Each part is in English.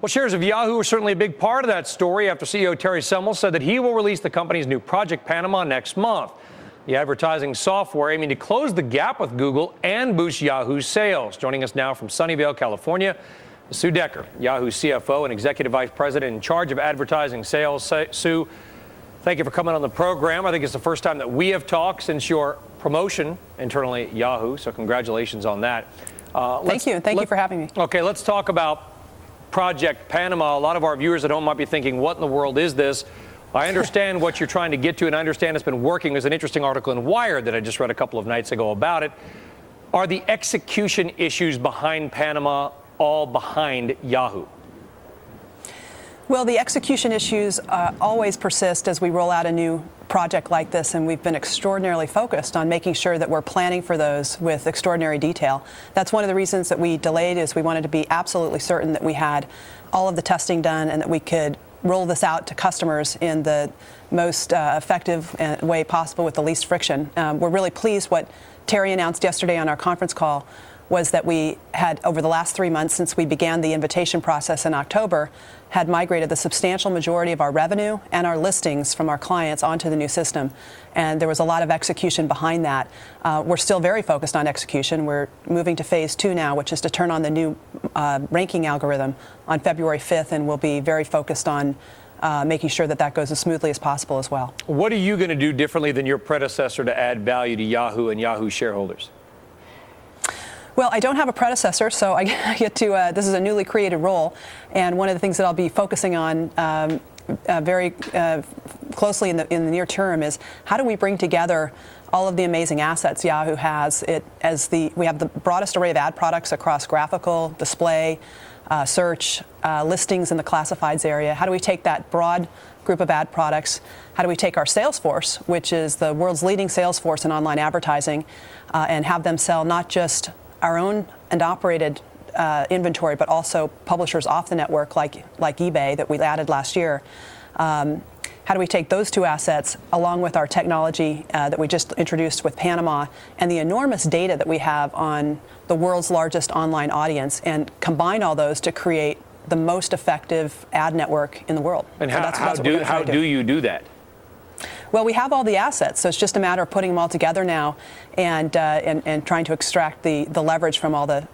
Well, shares of Yahoo are certainly a big part of that story after CEO Terry Semel said that he will release the company's new Project Panama next month. The advertising software aiming to close the gap with Google and boost Yahoo's sales. Joining us now from Sunnyvale, California, Sue Decker, Yahoo CFO and Executive Vice President in charge of advertising sales. Sue, thank you for coming on the program. I think it's the first time that we have talked since your promotion internally at Yahoo, so congratulations on that. Thank you. Thank you for having me. Okay, let's talk about Project Panama. A lot of our viewers at home might be thinking, what in the world is this? I understand what you're trying to get to, and I understand it's been working. There's an interesting article in Wired that I just read a couple of nights ago about it. Are the execution issues behind Panama all behind Yahoo? Well, the execution issues always persist as we roll out a new project like this, and we've been extraordinarily focused on making sure that we're planning for those with extraordinary detail. That's one of the reasons that we delayed, is we wanted to be absolutely certain that we had all of the testing done and that we could roll this out to customers in the most effective way possible with the least friction. We're really pleased. What Terry announced yesterday on our conference call was that we had, over the last 3 months since we began the invitation process in October, had migrated the substantial majority of our revenue and our listings from our clients onto the new system. And there was a lot of execution behind that. We're still very focused on execution. We're moving to phase 2 now, which is to turn on the new ranking algorithm on February 5th, and we'll be very focused on making sure that that goes as smoothly as possible as well. What are you going to do differently than your predecessor to add value to Yahoo and Yahoo shareholders? Well, I don't have a predecessor, so I get to, this is a newly created role, and one of the things that I'll be focusing on very closely in the near term is how do we bring together all of the amazing assets Yahoo has. We have the broadest array of ad products across graphical, display, search, listings in the classifieds area. How do we take that broad group of ad products? How do we take our sales force, which is the world's leading sales force in online advertising, and have them sell not just our own and operated inventory, but also publishers off the network like eBay that we added last year. How do we take those two assets along with our technology that we just introduced with Panama and the enormous data that we have on the world's largest online audience and combine all those to create the most effective ad network in the world? And how do you do that? Well, we have all the assets, so it's just a matter of putting them all together now and trying to extract the leverage from all the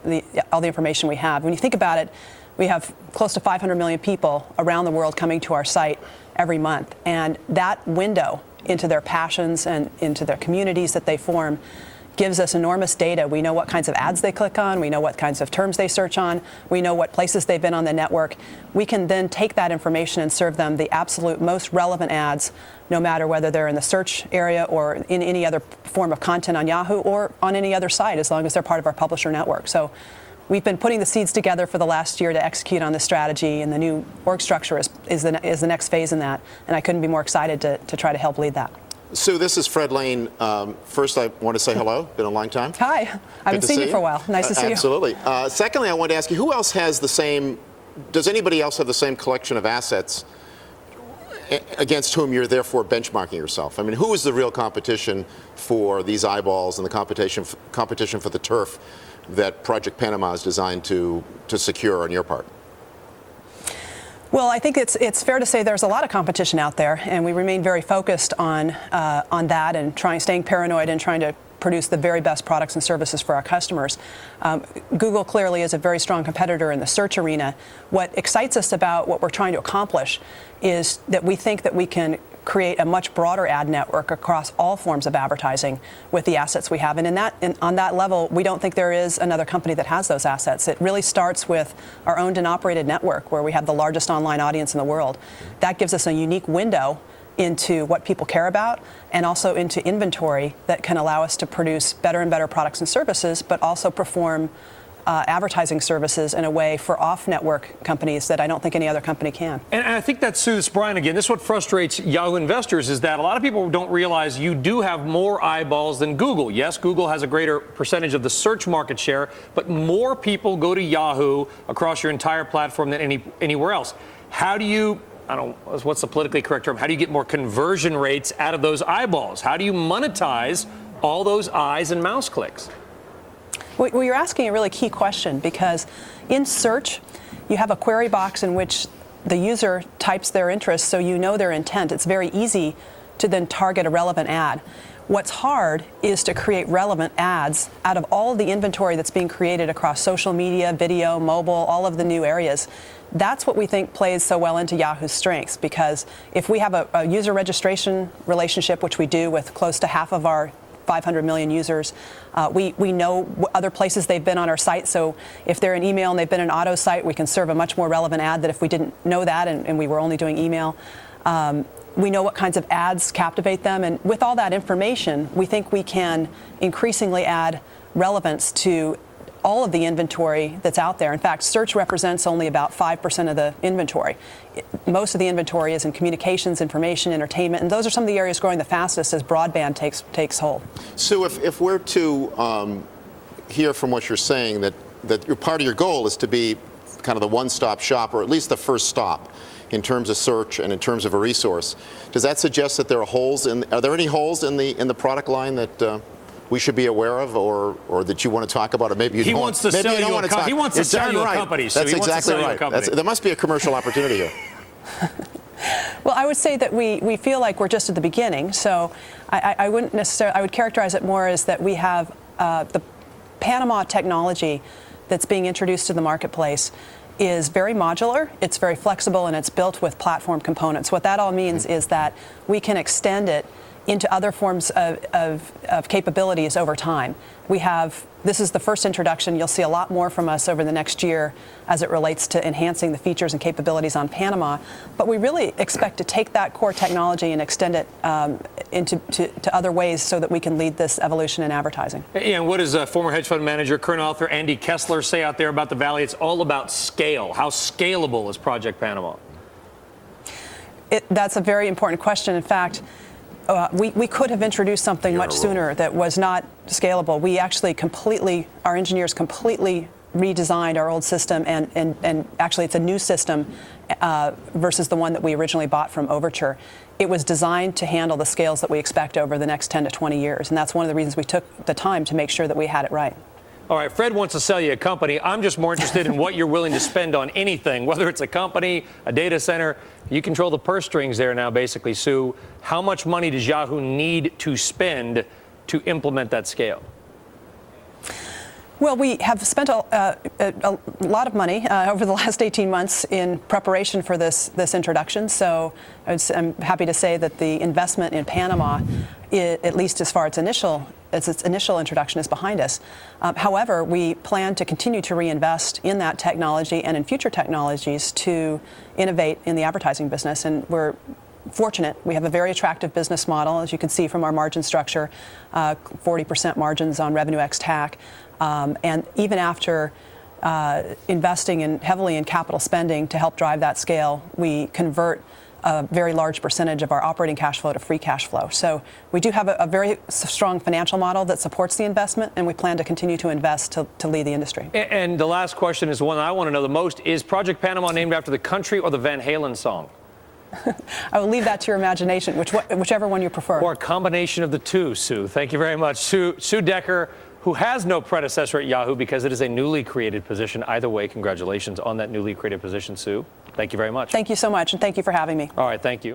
information we have. When you think about it, we have close to 500 million people around the world coming to our site every month, and that window into their passions and into their communities that they form gives us enormous data. We know what kinds of ads they click on. We know what kinds of terms they search on. We know what places they've been on the network. We can then take that information and serve them the absolute most relevant ads, no matter whether they're in the search area or in any other form of content on Yahoo or on any other site, as long as they're part of our publisher network. So we've been putting the seeds together for the last year to execute on this strategy, and the new org structure is the next phase in that. And I couldn't be more excited to try to help lead that. Sue, this is Fred Lane. First, I want to say hello. Been a long time. Hi. I haven't seen you for a while. Nice to see you. Absolutely. Secondly, I want to ask you, who else has the same, does anybody else have the same collection of assets against whom you're therefore benchmarking yourself? I mean, who is the real competition for these eyeballs and the competition for the turf that Project Panama is designed to secure on your part? Well, I think it's fair to say there's a lot of competition out there, and we remain very focused on that and staying paranoid and trying to produce the very best products and services for our customers. Google clearly is a very strong competitor in the search arena. What excites us about what we're trying to accomplish is that we think that we can create a much broader ad network across all forms of advertising with the assets we have. And on that level, we don't think there is another company that has those assets. It really starts with our owned and operated network, where we have the largest online audience in the world. That gives us a unique window into what people care about, and also into inventory that can allow us to produce better and better products and services, but also perform advertising services in a way for off-network companies that I don't think any other company can. And I think that soothes Brian again. This is what frustrates Yahoo investors, is that a lot of people don't realize you do have more eyeballs than Google. Yes, Google has a greater percentage of the search market share, but more people go to Yahoo across your entire platform than anywhere else. How do you, I don't know, what's the politically correct term? How do you get more conversion rates out of those eyeballs? How do you monetize all those eyes and mouse clicks? Well, you're asking a really key question, because in search, you have a query box in which the user types their interest, so you know their intent. It's very easy to then target a relevant ad. What's hard is to create relevant ads out of all of the inventory that's being created across social media, video, mobile, all of the new areas. That's what we think plays so well into Yahoo's strengths, because if we have a user registration relationship, which we do with close to half of our 500 million users, we know other places they've been on our site, so if they're in email and they've been in auto site, we can serve a much more relevant ad than if we didn't know that and we were only doing email. We know what kinds of ads captivate them, and with all that information, we think we can increasingly add relevance to all of the inventory that's out there. In fact, search represents only about 5% of the inventory. Most of the inventory is in communications, information, entertainment, and those are some of the areas growing the fastest as broadband takes hold. Sue, if we're to hear from what you're saying, that your part of your goal is to be kind of the one-stop shop, or at least the first stop, in terms of search and in terms of a resource. Does that suggest that there are there any holes in the product line that we should be aware of, or that you want to talk about, or maybe you don't? He wants to sell you a company. He wants to sell you a company. That's exactly right. There must be a commercial opportunity here. Well, I would say that we feel like we're just at the beginning. So I wouldn't necessarily. I would characterize it more as that we have the Panama technology that's being introduced to the marketplace is very modular, it's very flexible, and it's built with platform components. What that all means is that we can extend it into other forms of capabilities over time. This is the first introduction. You'll see a lot more from us over the next year as it relates to enhancing the features and capabilities on Panama. But we really expect to take that core technology and extend it to other ways so that we can lead this evolution in advertising. And what does former hedge fund manager, current author Andy Kessler say out there about the Valley? It's all about scale. How scalable is Project Panama? That's a very important question. In fact, we could have introduced something much sooner that was not scalable. We actually our engineers completely redesigned our old system, and actually it's a new system versus the one that we originally bought from Overture. It was designed to handle the scales that we expect over the next 10 to 20 years, and that's one of the reasons we took the time to make sure that we had it right. All right, Fred wants to sell you a company. I'm just more interested in what you're willing to spend on anything, whether it's a company, a data center. You control the purse strings there now, basically, Sue. How much money does Yahoo need to spend to implement that scale? Well, we have spent a lot of money over the last 18 months in preparation for this introduction. So I'm happy to say that the investment in Panama, at least as far as its initial introduction, is behind us. However, we plan to continue to reinvest in that technology and in future technologies to innovate in the advertising business. And we're fortunate. We have a very attractive business model, as you can see from our margin structure, 40% margins on revenue ex-TAC. And even after investing heavily in capital spending to help drive that scale, we convert a very large percentage of our operating cash flow to free cash flow. So we do have a very strong financial model that supports the investment, and we plan to continue to invest to lead the industry. And the last question is the one I want to know the most. Is Project Panama named after the country or the Van Halen song? I will leave that to your imagination, whichever one you prefer. Or a combination of the two, Sue. Thank you very much. Sue Decker, who has no predecessor at Yahoo because it is a newly created position. Either way, congratulations on that newly created position, Sue. Thank you very much. Thank you so much, and thank you for having me. All right, thank you.